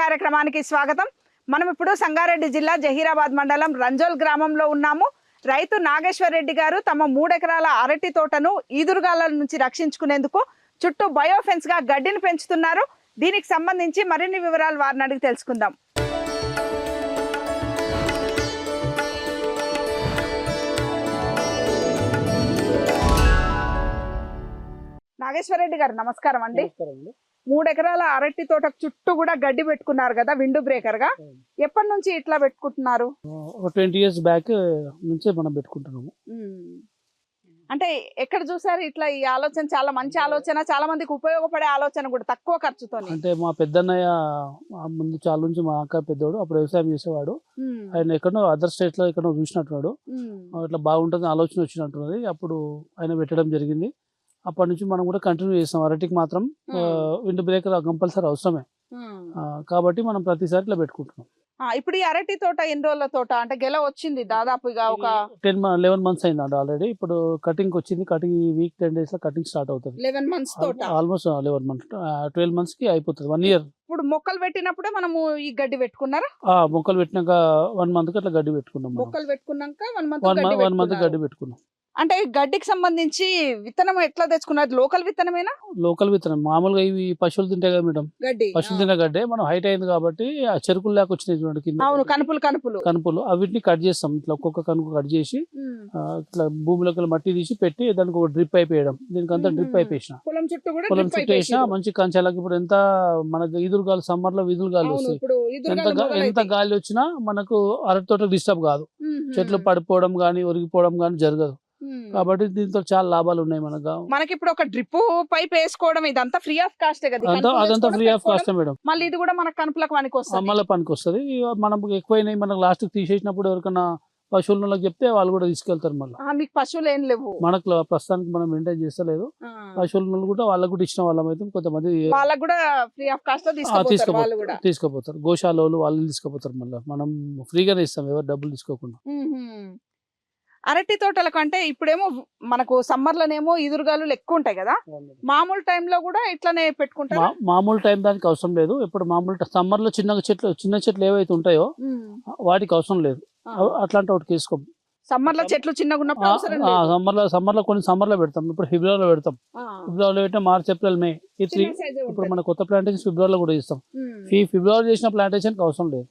కార్యక్రమానికి స్వాగతం. మనం ఇప్పుడు సంగారెడ్డి జిల్లా జహీరాబాద్ మండలం రంజోల్ గ్రామంలో ఉన్నాము. రైతు నాగేశ్వర్ రెడ్డి గారు తమ 3 ఎకరాల అరటి తోటను ఈదురుగాల నుంచి రక్షించుకునేందుకు చుట్టూ బయోఫెన్స్ గా గడ్డిని పెంచుతున్నారు. దీనికి సంబంధించి మరిన్ని వివరాలు వారిని అడిగి తెలుసుకుందాం. నాగేశ్వర్ రెడ్డి గారు నమస్కారం అండి. 3 ఎకరాల అరటి తోట చుట్టూ కూడా గడ్డి పెట్టుకున్నారు కదా, విండో బ్రేకర్ గా. ఎప్పటి నుంచి ఇట్లా పెట్టుకుంటున్నారు? 20 years బ్యాక్ నుంచే మనం పెట్టుకుంటున్నాము. అంటే ఎక్కడ చూసారు ఇట్లా ఈ ఆలోచన? చాలా మంచి ఆలోచన, చాలా మందికి ఉపయోగపడే ఆలోచన కూడా, తక్కువ ఖర్చుతో. అంటే మా పెద్దన్నయ్య ముందు చాలా నుంచి మా అక్క పెద్దోడు అప్పుడు వ్యవసాయం చేసేవాడు. ఆయన ఎక్కడో అదర్ స్టేట్ లో ఎక్కడో చూసినట్టున్నాడు, ఇట్లా బాగుంటుంది ఆలోచన వచ్చినట్టున్నది. అప్పుడు ఆయన పెట్టడం జరిగింది. అప్పటి నుంచి మనం కూడా కంటిన్యూ చేస్తాం. అరటికి మాత్రం విండో బ్రేకర్ కంపల్సరీ అవసరమే కాబట్టి మనం ప్రతిసారి ఇట్లా పెట్టుకుంటున్నాం. ఇప్పుడు ఈ అరటి తోట ఎన్ని రోజుల తోట? అంటే గెల వచ్చింది దాదాపుగా ఒక 11 months అయిందండి ఆల్రెడీ. ఇప్పుడు కటింగ్ వచ్చింది. కటింగ్ వీక్ 10 days లో కటింగ్ స్టార్ట్ అవుతుంది. 11 months తోట, ఆల్మోస్ట్ 11 months, 12 months కి అయిపోతుంది. 1 year. ఇప్పుడు మొక్కలు పెట్టినప్పుడే మనము ఈ గడ్డి పెట్టుకున్నారా? మొక్కలు పెట్టినాక 1 month కి అట్లా గడ్డి పెట్టుకున్నాం. మొక్కలు పెట్టుకున్నాక 1 month గడ్డి పెట్టుకున్నాం. అంటే గడ్డికి సంబంధించి విత్తనం ఎట్లా తెచ్చుకున్నారు? లోకల్ విత్తనమేనా? లోకల్ విత్తనం. మామూలుగా ఇవి పశువులు తింటాయి కదా మేడం, గడ్డి పశువులు తినే గడ్డే. మనం హైట్ అయింది కాబట్టి ఆ చెరుకులు లేక వచ్చినాయి చూడండి కింద. అవును, కనుపులు అవిటిని కట్ చేస్తాం. ఇట్లా ఒక్కొక్క కనుపు కట్ చేసి ఇట్లా భూమిలోకి మట్టి తీసి పెట్టి దానికి ఒక డ్రిప్ పైప్ వేయడం. దీనికి అంతా డ్రిప్ పైప్ వేసిన, పొలం చుట్టూ వేసిన మంచి కంచాలకి. ఇప్పుడు ఎంత మనకు ఈదురు గాలి, సమ్మర్ లో ఈదురు గాలి వస్తాయి. ఎంత గాలి వచ్చినా మనకు అరటి తోట డిస్టర్బ్ కాదు. చెట్లు పడిపోవడం గానీ ఒరిగిపోవడం గానీ జరగదు. కాబట్టి దీంతో చాలా లాభాలు ఉన్నాయి మనకు. మనకి ఇప్పుడు ఒక డ్రిప్ పైప్ వేసుకోవడం ఇదంతా ఫ్రీ ఆఫ్ కాస్ట్ కదా? అదంతా ఫ్రీ ఆఫ్ కాస్ట్ మేడం. మళ్ళీ ఇది కూడా మనకు కనుపులకు పనికి వస్తుంది. మళ్ళీ పనికి వస్తుంది. మనకు ఎక్కువైనాయి మనకు లాస్ట్ తీసేసినప్పుడు ఎవరికైనా పశువుల చెప్తే వాళ్ళు కూడా తీసుకెళ్తారు. మళ్ళీ మీకు పశువులు ఏం లేవు? మనకు ప్రస్తుతానికి మనం మెయింటైన్ చేస్తలేదు. పశువుల కూడా వాళ్ళకు కూడా ఇచ్చిన వాళ్ళం అయితే కొంతమంది వాళ్ళకు కూడా ఫ్రీ ఆఫ్ కాస్ట్ తీసుకుపోతారు. గోశాలలో వాళ్ళు తీసుకుపోతారు. మళ్ళీ మనం ఫ్రీగానే ఇస్తాం, ఎవరు డబ్బులు తీసుకోకుండా. అరటి తోటలకు అంటే ఇప్పుడేమో మనకు సమ్మర్ లోనేమో ఈదురుగాలు ఎక్కువ ఉంటాయి కదా, మామూలు టైంలో కూడా ఇట్లానే పెట్టుకుంటారు? మామూలు టైం దానికి అవసరం లేదు. ఇప్పుడు మామూలు సమ్మర్ లో చిన్న చెట్లు ఏవైతే ఉంటాయో వాటికి అవసరం లేదు. అట్లాంటి ఒకటి తీసుకో. సమ్మర్ లో చెట్లు చిన్నగా ఉన్నప్పుడు సమ్మర్ లో కొన్ని సమ్మర్ లో పెడతాం. ఇప్పుడు ఫిబ్రవరిలో పెడతాం. ఫిబ్రవరిలో పెట్టిన మార్చ్, ఏప్రిల్, మే ఈ 3. ఇప్పుడు మన కొత్త ప్లాంటేషన్ ఫిబ్రవరిలో కూడా ఇస్తాం. ఫిబ్రవరి చేసిన ప్లాంటేషన్ అవసరం లేదు.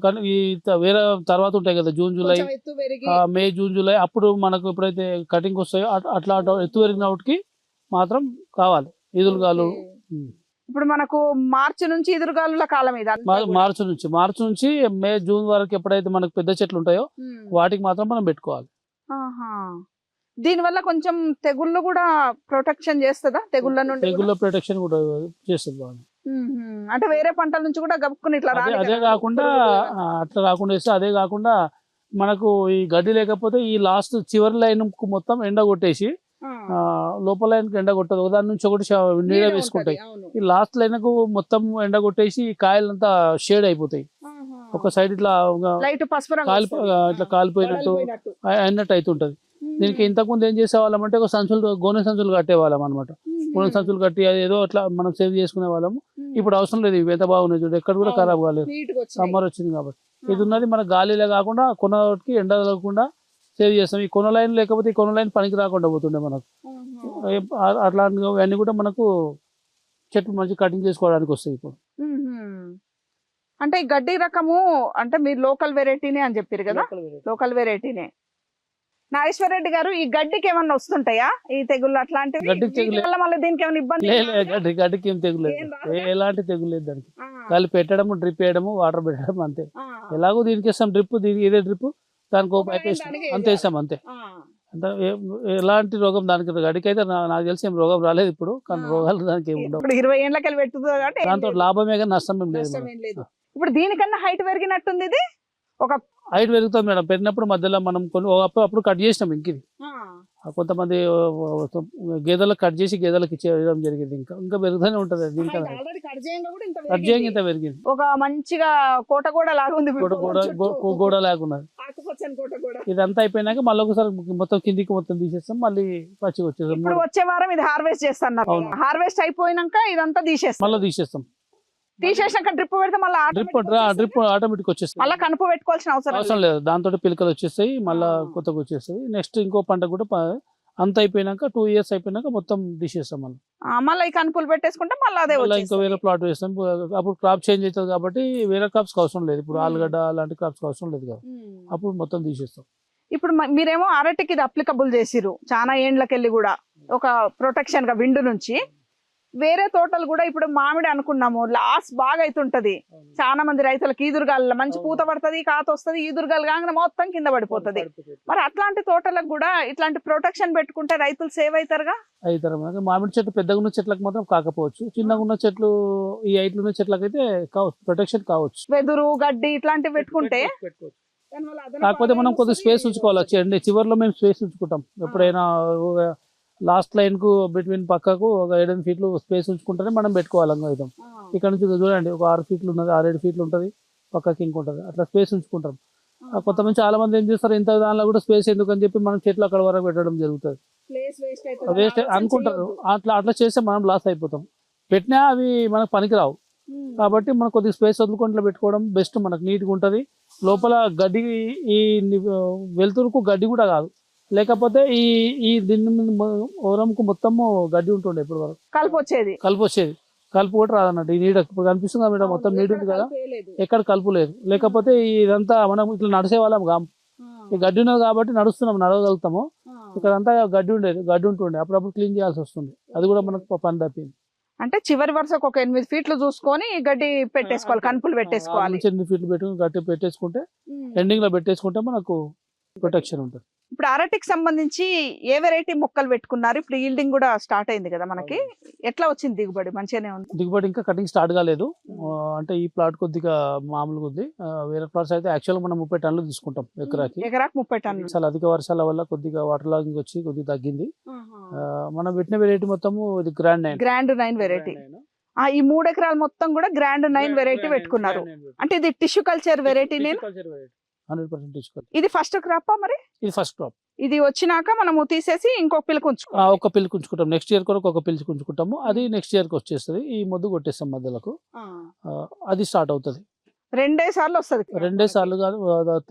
కానీ ఈ వేరే తర్వాత ఉంటాయి కదా, జూన్, జూలై, మే, జూన్, జూలై, అప్పుడు మనకు ఎప్పుడైతే కటింగ్ వస్తాయో అట్లా ఎత్తు పెరిగినప్పటికి మాత్రం కావాలి ఈదురుగాలు. ఇప్పుడు మనకు మార్చి నుంచి ఎదురుగాలుల కాలం ఇది. మార్చి నుంచి మే, జూన్ వరకు ఎప్పుడైతే మనకు పెద్ద చెట్లు ఉంటాయో వాటికి మాత్రం మనం పెట్టుకోవాలి. దీని వల్ల కొంచెం తెగుళ్ళు కూడా ప్రొటెక్షన్ చేస్తుందా? తెగుళ్ళ ప్రొటెక్షన్ కూడా చేస్తుంది బాగా. అంటే వేరే పంటల నుంచి కూడా గప్పుకుని ఇట్లా అదే కాకుండా అట్లా రాకుండా వేస్తే, అదే కాకుండా మనకు ఈ గడ్డి లేకపోతే ఈ లాస్ట్ చివరి లైన్ కు మొత్తం ఎండ కొట్టేసి లోపల లైన్ ఎండ కొట్టదు, దాని నుంచి ఒకటి నీడ వేసుకుంటాయి. ఈ లాస్ట్ లైన్ కు మొత్తం ఎండ కొట్టేసి కాయలంతా షేడ్ అయిపోతాయి. ఒక సైడ్ ఇట్లా ఇట్లా కాలిపోయినట్టు అయినట్టు అవుతుంటది. దీనికి ఇంతకుముందు ఏం చేసేవాళ్ళం అంటే ఒక గోనె సంచులు కట్టేవాళ్ళం అనమాట. గోనె సంచులు కట్టి ఏదో అట్లా మనం సేవ్ చేసుకునే వాళ్ళము. ఇప్పుడు అవసరం లేదు. ఇవి ఎంత బాగున్నాయి చూడండి, ఎక్కడ కూడా ఖరాబ్ కాలేదు. సమ్మర్ వచ్చింది కాబట్టి ఇది ఉన్నది మన గాలిలో కాకుండా కొనకి ఎండ తగలకుండా సేవ్ చేస్తాం. ఈ కొన లైన్ లేకపోతే ఈ కొన లైన్ పనికి రాకుండా పోతుండే మనకు. అట్లాంటివన్నీ కూడా మనకు చెట్లు మంచి కటింగ్ చేసుకోవడానికి వస్తాయి. ఇప్పుడు అంటే ఈ గడ్డి రకము అంటే మీరు లోకల్ వెరైటీనే అని చెప్పారు కదా? లోకల్ వెరైటీనే. నాగేశ్వర్ రెడ్డి గారు, ఈ గడ్డికి ఏమన్నా వస్తుంటాయా ఈ తెగుళ్ళు అట్లాంటివి? దీనికి ఏమైనా ఇబ్బంది? గడ్డికి ఏం తెగులు లేదు, ఎలాంటి తెగులు లేదు దానికి. గాలి పెట్టడము, డ్రిప్ వేయడము, వాటర్ పెట్టడం అంతే. ఎలాగో దీనికి వేస్తాం డ్రిప్, దీనికి ఇదే డ్రిప్, దానికి అంతే వేస్తాం అంతే. అంటే ఎలాంటి రోగం దానికి, గడికి అయితే నాకు తెలిసి ఏం రోగం రాలేదు ఇప్పుడు. కానీ రోగాలు దానికి ఏమి ఉండవు. 20 ఏళ్ళకి పెట్టుతుంది, దాంతో లాభమే కానీ నష్టం ఏం లేదు. ఇప్పుడు దీనికన్నా హైట్ పెరిగినట్టుంది. ఇది ఒక హైట్ పెరుగుతుంది మేడం. పెరిగినప్పుడు మధ్యలో మనం కొన్ని అప్పుడు కట్ చేసినాం. ఇంకిది కొంతమంది గేదెలకు కట్ చేసి గేదెలకు ఇచ్చేయడం జరిగింది. ఇంకా పెరుగుతూనే ఉంటది. కట్ చేయంగా ఇంత పెరిగింది. ఒక మంచిగా కోట కూడా లాగుంది, గోడ లాగున్నది. ఇదంతా అయిపోయినాక మళ్ళీ ఒకసారి మొత్తం కిందికి మొత్తం తీసేస్తాం, మళ్ళీ పచ్చిగా వచ్చేస్తాం. ఇప్పుడు వచ్చే వారం ఇది హార్వెస్ట్ చేస్తాం. హార్వెస్ట్ అయిపోయినాక ఇదంతా తీసేస్తాం, మళ్ళీ తీసేస్తాం. తీసేసినాక డ్రిప్ పెడితే మళ్ళీ డ్రిప్ ఆటోమేటిక్ వచ్చేస్తుంది. మళ్ళీ కనుపు పెట్టుకోవాల్సిన అవసరం అవసరం లేదు, దాంతో పిలకలు వచ్చేస్తాయి, మళ్ళీ కొత్తగా వచ్చేస్తాయి. నెక్స్ట్ ఇంకో పంట కూడా అంత అయిపోయినాక 2 years అయిపోయినాక మొత్తం తీసేస్తాం మనం. మళ్ళీ ఈ కనుపులు పెట్టేసుకుంటే మళ్ళీ అదే మళ్ళీ ఇంకా వేరే ప్లాట్ వేస్తాం. అప్పుడు క్రాప్ చేంజ్ అవుతుంది కాబట్టి వేరే క్రాప్స్ అవసరం లేదు. ఇప్పుడు ఆలుగడ్డ అలాంటి క్రాప్స్ అవసరం లేదు కదా, అప్పుడు మొత్తం తీసేస్తాం. ఇప్పుడు మీరేమో అరటికి ఇది అప్లికబుల్ చేసిరు చాలా ఏండ్లకెళ్ళి కూడా ఒక ప్రొటెక్షన్ గా విండు నుంచి. వేరే తోటలు కూడా ఇప్పుడు మామిడి అనుకున్నాము, లాస్ బాగా అవుతుంటది. చాలా మంది రైతులకు ఈదురుగాల మంచి పూత పడుతుంది, కాత వస్తుంది, ఈదురుగాలు కాగానే మొత్తం కింద పడిపోతుంది. మరి అట్లాంటి తోటలకు కూడా ఇట్లాంటి ప్రొటెక్షన్ పెట్టుకుంటే రైతులు సేవ్ అవుతారుగా. అవుతారు. మామిడి చెట్టు పెద్దగా ఉన్న చెట్లకు మాత్రం కాకపోవచ్చు, చిన్నగా ఉన్న చెట్లు ఈ హైట్లు ఉన్న చెట్లకు అయితే ప్రొటెక్షన్ కావచ్చు. వెదురు గడ్డి ఇట్లాంటివి పెట్టుకుంటే కాకపోతే మనం కొద్దిగా స్పేస్ ఉంచుకోవాలి. చివరిలో మేము స్పేస్ ఉంచుకుంటాం ఎప్పుడైనా. లాస్ట్ లైన్ కు బిట్వీన్ పక్కకు ఒక 7 feet స్పేస్ ఉంచుకుంటేనే మనం పెట్టుకోవాలి. అంగం ఇక్కడ నుంచి చూడండి, ఒక 6 feet ఉన్నది, 6-7 feet ఉంటుంది, పక్కకి ఇంకుంటుంది, అట్లా స్పేస్ ఉంచుకుంటాం. కొంతమంది చాలా మంది ఏం చేస్తారు, ఇంత దానిలో కూడా స్పేస్ ఎందుకు అని చెప్పి మనం చెట్లు అక్కడ వరకు పెట్టడం జరుగుతుంది. వేస్ట్ అనుకుంటారు. అట్లా చేస్తే మనం లాస్ అయిపోతాం. పెట్టినా అవి మనకు పనికిరావు. కాబట్టి మనం కొద్దిగా స్పేస్ వదులుకుంటూ పెట్టుకోవడం బెస్ట్. మనకు నీట్గా ఉంటుంది. లోపల గడ్డి ఈ వెలుతురుకు గడ్డి కూడా కాదు, లేకపోతే ఈ దీని ఓరంకు మొత్తము గడ్డి ఉంటుండే ఇప్పుడు వరకు. కలుపు వచ్చేది కలుపు కూడా రాదన్నట్టు. ఈ నీడ ఇప్పుడు కనిపిస్తుంది కదా మేడం, మొత్తం నీడు ఉంది కదా, ఎక్కడ కలుపు లేదు. లేకపోతే ఇదంతా మనం ఇట్లా నడిసే వాళ్ళం కాము. ఈ గడ్డి ఉన్నది కాబట్టి నడవగలుగుతాము. ఇక్కడ అంతా గడ్డి ఉంటుండే, అప్పుడప్పుడు క్లీన్ చేయాల్సి వస్తుంది. అది కూడా మనకు పని తప్పింది. అంటే చివరి వరుసకు ఒక 8 feet చూసుకొని గడ్డి పెట్టేసుకోవాలి, కనుపులు పెట్టేసుకోవాలి. 8 feet పెట్టుకుని గడ్డి పెట్టేసుకుంటే ఎండింగ్ లో పెట్టేసుకుంటే మనకు ప్రొటెక్షన్ ఉంటుంది. ఇప్పుడు అరటికి సంబంధించి ఏ వెరైటీ మొక్కలు పెట్టుకున్నారు? ఇప్పుడు ఈల్డింగ్ కూడా స్టార్ట్ అయింది కదా మనకి, ఎట్లా వచ్చింది దిగుబడి? మంచిగానే ఉంది. దిగుబడి ఇంకా కటింగ్ స్టార్ట్ కాలేదు. అంటే ఈ ప్లాట్ కొద్దిగా మామూలుగా ఉంది. వేరే ప్లాట్స్ అయితే యాక్చువల్ మనం 30 టన్నులు తీసుకుంటాం ఎకరాకి 30 టన్నులు. చాలా అధిక వర్షాల వల్ల కొద్దిగా వాటర్ లాగింగ్ వచ్చి కొద్దిగా తగ్గింది. మనం పెట్టిన వెరైటీ మొత్తము ఇది గ్రాండ్ 9 వెరైటీ. ఈ 3 ఎకరాలు మొత్తం కూడా గ్రాండ్ 9 వెరైటీ పెట్టుకున్నారు. అంటే ఇది టిష్యూ కల్చర్ వెరైటీ. 100% టిష్యూ. ఇది ఫస్ట్ క్రాప్ మరి? ఇది ఫస్ట్ క్రాప్. ఇది వచ్చినాక మనము తీసేసి ఇంకొక పిల్లకు ఉంచుకుంటాం. ఒక పిల్లకు ఉంచుకుంటాం. నెక్స్ట్ ఇయర్ కొరకు ఒక పిల్లకు ఉంచుకుంటాము. అది నెక్స్ట్ ఇయర్ కి వచ్చేస్తుంది. ఈ మొద్దు కొట్టేస్తాం మధ్యలకు, అది స్టార్ట్ అవుతుంది. 2 సార్లు వస్తుంది. 2 సార్లు కాదు,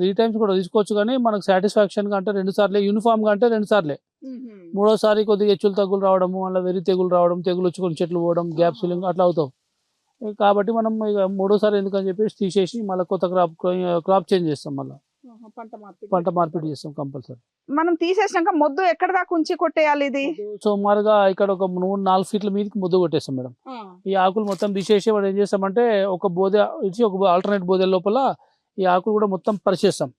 3 times కూడా తీసుకోవచ్చు. కానీ మనకు సాటిస్ఫాక్షన్ గా అంటే 2 సార్లే, యూనిఫామ్ గా అంటే 2 సార్లే. 3వసారి కొద్దిగా హెచ్చులు తగ్గులు రావడము, మళ్ళీ వెరి తెగులు రావడం, తెగులు వచ్చి కొన్ని చెట్లు పోవడం, గ్యాప్ ఫిల్లింగ్ అట్లా అవుతాం. కాబట్టి మనం ఇక 3వసారి ఎందుకని చెప్పేసి తీసేసి మళ్ళీ కొత్త క్రాప్ చేంజ్ చేస్తాం. మళ్ళీ పంట మార్పిడి చేస్తాం కంపల్సరీ. మనం తీసేసినాక మొద్దు ఎక్కడ దాకా ఉంచి కొట్టేయాలి? ఇది సుమారుగా ఇక్కడ ఒక 3-4 feet మీదకి ముద్దు కొట్టేస్తాం మేడం. ఈ ఆకులు మొత్తం తీసేసి మనం ఏం చేస్తామంటే ఒక బోదె ఇచ్చి ఒక ఆల్టర్నేట్ బోదె లోపల ఈ ఆకులు కూడా మొత్తం పరిచేస్తాం.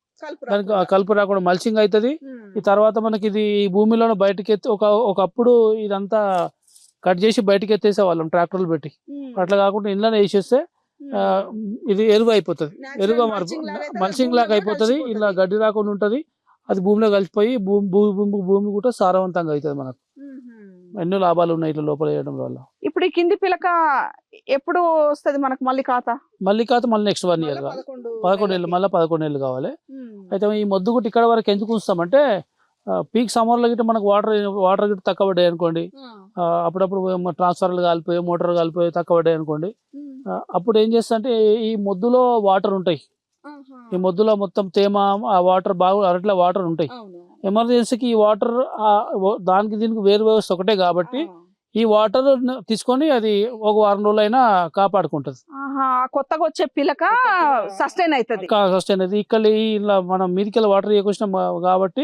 దానికి కలుపు రాకుండా మల్చింగ్ అవుతుంది. ఈ తర్వాత మనకి ఇది భూమిలో బయటకి ఎత్తి ఒకప్పుడు ఇదంతా కట్ చేసి బయటకి ఎత్తేసే వాళ్ళం ట్రాక్టర్లు పెట్టి. అట్లా కాకుండా ఇంట్లోనే వేసేస్తే ఇది ఎరువు అయిపోతుంది. ఎరువుగా మల్చింగ్ లాగా అయిపోతుంది. ఇలా గడ్డి రాకుండా ఉంటది. అది భూమిలో కలిసిపోయి భూమి కూడా సారవంతంగా అవుతుంది. మనకు ఎన్నో లాభాలు ఉన్నాయి ఇట్లా లోపల వేయడం వల్ల. ఇప్పుడు ఈ కింది పిలక ఎప్పుడు వస్తుంది మనకు? మళ్ళీ ఖాతా మళ్ళీ నెక్స్ట్ 1 year 11 నెలలు, మళ్ళీ 11 నెలలు కావాలి. అయితే ఈ మొద్దు గుట్టి ఇక్కడ వరకు ఎందుకు ఉంచుతామంటే పీక్ సమ్మర్ లో గిట్ట మనకు వాటర్ గిట్ట తక్కువ పడ్డాయి అనుకోండి, అప్పుడప్పుడు ట్రాన్స్ఫర్లు కాలిపోయి మోటార్ కాలిపోయి తక్కువ పడ్డాయి అనుకోండి, అప్పుడు ఏం చేస్తా అంటే ఈ మొద్దులో వాటర్ ఉంటాయి. ఈ మొద్దులో మొత్తం తేమ, ఆ వాటర్ బాగా అరట్లా వాటర్ ఉంటాయి. ఎమర్జెన్సీకి ఈ వాటర్ దానికి దీనికి వేరు వ్యవస్థ ఒకటే కాబట్టి ఈ వాటర్ తీసుకొని అది ఒక 1 వారం రోజులైనా కాపాడుకుంటది. కొత్తగా వచ్చే పిలక సస్టైన్ అవుతుంది. ఇక్కడ ఇలా మనం మీదికెళ్ళి వాటర్ ఇవ్వకొచ్చినాం కాబట్టి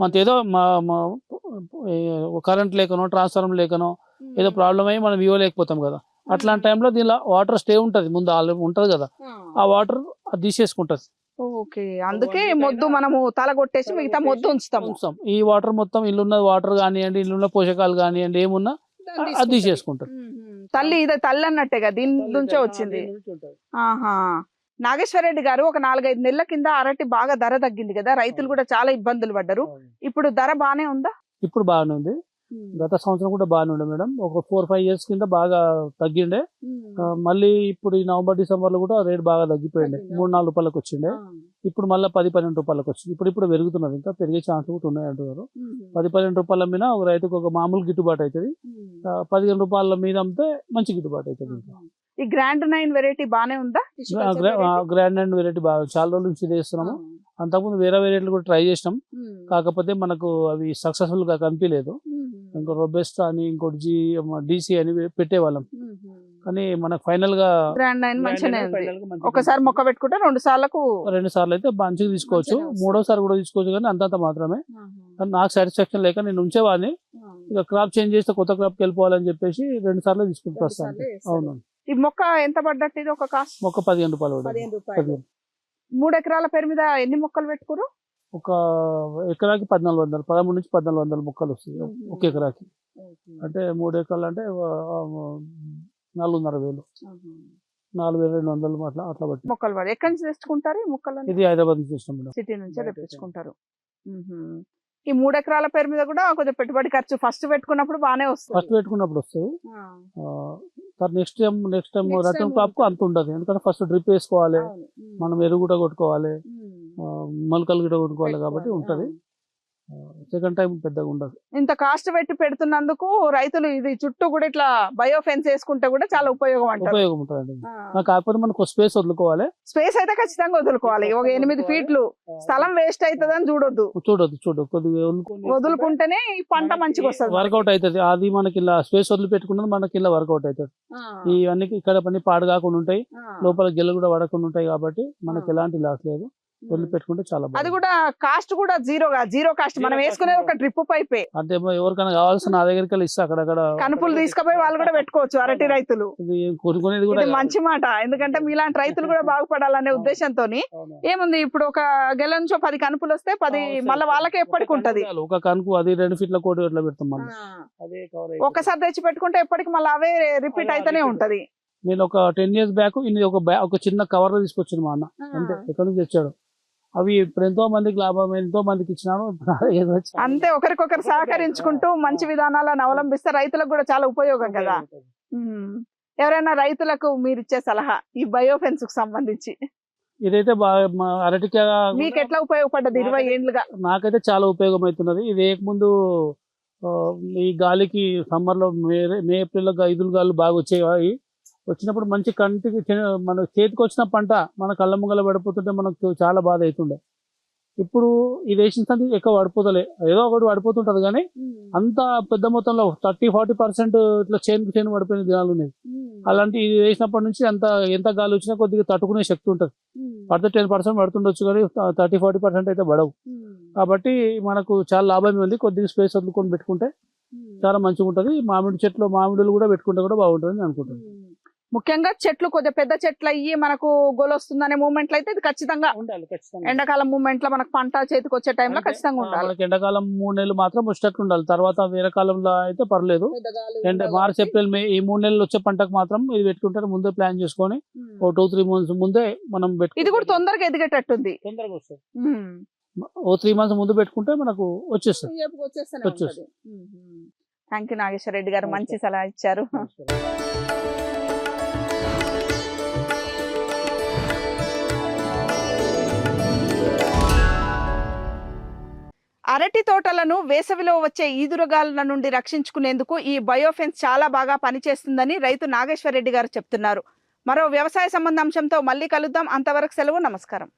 మనకి ఏదో కరెంట్ లేకనో ట్రాన్స్ఫార్మర్ లేకనో ఏదో ప్రాబ్లం అయ్యి మనం ఇవ్వలేకపోతాం కదా. అట్లాంటి టైంలో దీనిలో వాటర్ స్టే ఉంటది, ముందు ఉంటది కదా, ఆ వాటర్ తీసేసుకుంటది. ఓకే, అందుకే మొద్దు మనము తల కొట్టేసి మిగతా మొద్దు ఉంచుతాం. ఈ వాటర్ మొత్తం ఇల్లున్న వాటర్ కానివ్వండి, ఇల్లున్న పోషకాలు కానివ్వండి, ఏమున్నా అది తీసేసుకుంటారు. తల్లి అన్నట్టేగా దీని నుంచే వచ్చింది. నాగేశ్వర రెడ్డి గారు, ఒక 4-5 నెలల కింద అరటి బాగా ధర తగ్గింది కదా, రైతులు కూడా చాలా ఇబ్బందులు పడ్డారు. ఇప్పుడు ధర బానే ఉందా? ఇప్పుడు బాగానే ఉంది. గత సంవత్సరం కూడా బాగానే ఉండే మేడం. ఒక 4-5 years కింద బాగా తగ్గిండే. మళ్ళీ ఇప్పుడు ఈ నవంబర్ డిసెంబర్ లో కూడా రేట్ బాగా తగ్గిపోయింది. 3-4 రూపాయలకు వచ్చిండే. ఇప్పుడు మళ్ళీ 10-12 రూపాయలకు వచ్చింది. ఇప్పుడు పెరుగుతున్నది, ఇంకా పెరిగే ఛాన్స్ కూడా ఉన్నాయి అంటున్నారు. 10-12 రూపాయల మీద ఒక రైతుకు ఒక మామూలు గిట్టుబాటు అవుతుంది. 15 రూపాయల మీద అమ్మితే మంచి గిట్టుబాటు అవుతుంది. ఈ గ్రాండ్ 9 వెరైటీ బానే ఉందా? గ్రాండ్ అండ్ వెరైటీ బాగా చాలా రోజుల నుంచి ఇది చేస్తున్నాము. అంతకుముందు వేరే వెరైటీలు కూడా ట్రై చేసినాం, కాకపోతే మనకు అవి సక్సెస్ఫుల్ గా కనిపించలేదు. ఇంకో రొబెస్ట్ అని ఇంకోటి డిసి అని పెట్టేవాళ్ళం, కానీ మనకు ఫైనల్ గా గ్రాండ్ 9 మంచిగానే ఉంది. ఒకసారి మొక్క పెట్టుకుంటే 2 సార్లు అయితే మంచిగా తీసుకోవచ్చు, మూడోసారి కూడా తీసుకోవచ్చు, కానీ అంతంత మాత్రమే. కానీ నాకు సాటిస్ఫాక్షన్ లేక నేను ఉంచేవాడిని, ఇక క్రాప్ చేంజ్ చేస్తే కొత్త క్రాప్ వెళ్ళిపోవాలని చెప్పేసి 2 సార్లు తీసుకుంటూ వస్తాను. అవును. ఈ మొక్క ఎంత పడ్డట్టు? ఇది ఒక కాస్ట్ మొక్క 15 రూపాయలు. 3 ఎకరాల పేరు మీద ఎన్ని మొక్కలు పెట్టుకోరు? ఒక ఎకరాకి 1400, 13 నుంచి 1400 మొక్కలు వస్తాయి ఒక ఎకరాకి. అంటే 3 ఎకరాలు అంటే 4,500, 4,200 అట్లా బట్టి మొక్కలు పడి. ఎక్కడి నుంచి తెచ్చుకుంటారు ఈ మొక్కలు? ఇది హైదరాబాద్ నుంచి తెచ్చినాం మేడం, సిటీ నుంచి తెప్పించుకుంటారు. ఈ 3 ఎకరాల పేరు మీద కూడా కొంచెం పెట్టుబడి ఖర్చు ఫస్ట్ పెట్టుకున్నప్పుడు బాగానే వస్తుంది. ఫస్ట్ పెట్టుకున్నప్పుడు వస్తాయి, నెక్స్ట్ టైం రిటర్న్ క్రాప్ కు అంత ఉండదు. ఎందుకంటే ఫస్ట్ డ్రిప్ వేసుకోవాలి, మనం ఎరువు కూడా కొట్టుకోవాలి, మొలకలు కూడా కొట్టుకోవాలి, కాబట్టి ఉంటది. సెకండ్ టైం పెద్దగా ఉండదు. ఇంత కాస్ట్ పెట్టి పెడుతున్నందుకు రైతులు ఇది చుట్టూ కూడా ఇట్లా బయో ఫెన్స్ వేసుకుంటే కూడా చాలా ఉపయోగం ఉంటుంది. కాకపోతే మనకు స్పేస్ వదులుకోవాలి. స్పేస్ అయితే ఖచ్చితంగా వదులుకోవాలి. ఒక 8 ఫీట్లు స్థలం వేస్ట్ అవుతుంది అని చూడొద్దు. కొద్దిగా వదులుకుంటేనే ఈ పంట మంచిగా వస్తుంది, వర్కౌట్ అవుతుంది. అది మనకి ఇలా స్పేస్ వదిలిపెట్టుకున్నది మనకి ఇలా వర్కౌట్ అవుతుంది. ఇవన్నీ ఇక్కడ పని పాడు కాకుండా ఉంటాయి, లోపల గెలు కూడా పడకుండా ఉంటాయి, కాబట్టి మనకి ఎలాంటి లాస్ లేదు. వదిలిపెట్టుకుంటే చాలా బాగుంది. అది కూడా కాస్ట్ కూడా జీరో కాస్ట్. మనం వేసుకునేది ఒక డ్రిప్ పైపే. అంటే ఎవరికైనా కావాల్సిన నా దగ్గరికి ఇస్తే అక్కడక్కడ కనుపులు తీసుకుపోయి వాళ్ళు కూడా పెట్టుకోవచ్చు. అరటి రైతులు కొనుక్కునేది కూడా మంచి మాట, ఎందుకంటే మీలాంటి రైతులు కూడా బాగుపడాలనే ఉద్దేశంతో. ఏముంది, ఇప్పుడు ఒక గెల నుంచి 10 కనుపులు వస్తే 10 మళ్ళీ వాళ్ళకే ఎప్పటికి ఉంటది. ఒక కనుపు అది 2 ఫీట్ల కోటి ఎట్లా పెడతాం. ఒకసారి తెచ్చి పెట్టుకుంటే ఎప్పటికి మళ్ళీ అవే రిపీట్ అయితేనే ఉంటది. నేను ఒక 10 years బ్యాక్ ఒక చిన్న కవర్ లో తీసుకొచ్చాను మా అన్న, అంటే ఎక్కడి నుంచి తెచ్చాడు. అవి ఇప్పుడు ఎంతో మందికి లాభం, ఎంతో మందికి ఇచ్చినాను. అంతే, ఒకరికొకరు సహకరించుకుంటూ మంచి విధానాలను అవలంబిస్తే రైతులకు కూడా చాలా ఉపయోగం కదా. ఎవరైనా రైతులకు మీరు ఇచ్చే సలహా ఈ బయోఫెన్స్ కు సంబంధించి? ఇదైతే అరటికాయ మీకు ఎట్లా ఉపయోగపడ్డది 20 ఏళ్ళుగా? నాకైతే చాలా ఉపయోగం అవుతున్నది. ఇది ముందు ఈ గాలికి సమ్మర్ లో మే ఏప్రిల్ లో ఈదులు గాలు బాగా వచ్చేవి. వచ్చినప్పుడు మంచి కంటికి మన చేతికి వచ్చిన పంట మన కళ్ళ ముంగల పడిపోతుంటే మనకు చాలా బాధ అవుతుండే. ఇప్పుడు ఈ వేసిన సంది ఎక్కువ పడిపోతలే, ఏదో ఒకటి పడిపోతుంటది, కానీ అంత పెద్ద మొత్తంలో 30-40% ఇట్లా చేను పడిపోయిన దినాలు ఉన్నాయి. అలాంటి ఇది వేసినప్పటి నుంచి ఎంత గాలి వచ్చినా కొద్దిగా తట్టుకునే శక్తి ఉంటుంది. పడితే 10% పడుతుండొచ్చు, కానీ 30-40% అయితే పడవు. కాబట్టి మనకు చాలా లాభమే ఉంది. కొద్దిగా స్పేస్ వదులుకొని పెట్టుకుంటే చాలా మంచిగా ఉంటుంది. మామిడులు కూడా పెట్టుకుంటే కూడా బాగుంటుంది అనుకుంటుంది. ముఖ్యంగా చెట్లు కొద్దిగా పెద్ద చెట్లు అయ్యి మనకు గొలొస్తుందనే మూమెంట్ లో అయితే ఇది ఖచ్చితంగా ఉండాలి. ఎండాకాలం మూమెంట్ లో మనకు పంట చేతికి వచ్చే టైంలో ఖచ్చితంగా ఉండాలి. ఎండాకాలం 3 నెలలు మాత్రం వచ్చేటట్టు ఉండాలి. తర్వాత వేరే కాలంలో అయితే పర్లేదు. మార్చ్ ఏప్రిల్ మే ఈ 3 నెలలు వచ్చే పంటకు మాత్రం ఇది పెట్టుకుంటే ముందే ప్లాన్ చేసుకొని ఓ 2-3 months ముందే మనం ఇది కూడా తొందరగా ఎదిగేటట్టుంది. తొందరగా వస్తుంది. ఓ 3 months ముందు పెట్టుకుంటే మనకు వచ్చేస్తుంది. థ్యాంక్ యూ నాగేశ్వర రెడ్డి గారు, మంచి సలహా ఇచ్చారు. అరటి తోటలను వేసవిలో వచ్చే ఈదురుగాలుల నుండి రక్షించుకునేందుకు ఈ బయోఫెన్స్ చాలా బాగా పనిచేస్తుందని రైతు నాగేశ్వర రెడ్డి గారు చెప్తున్నారు. మరో వ్యవసాయ సంబంధ అంశంతో మళ్ళీ కలుద్దాం. అంతవరకు సెలవు, నమస్కారం.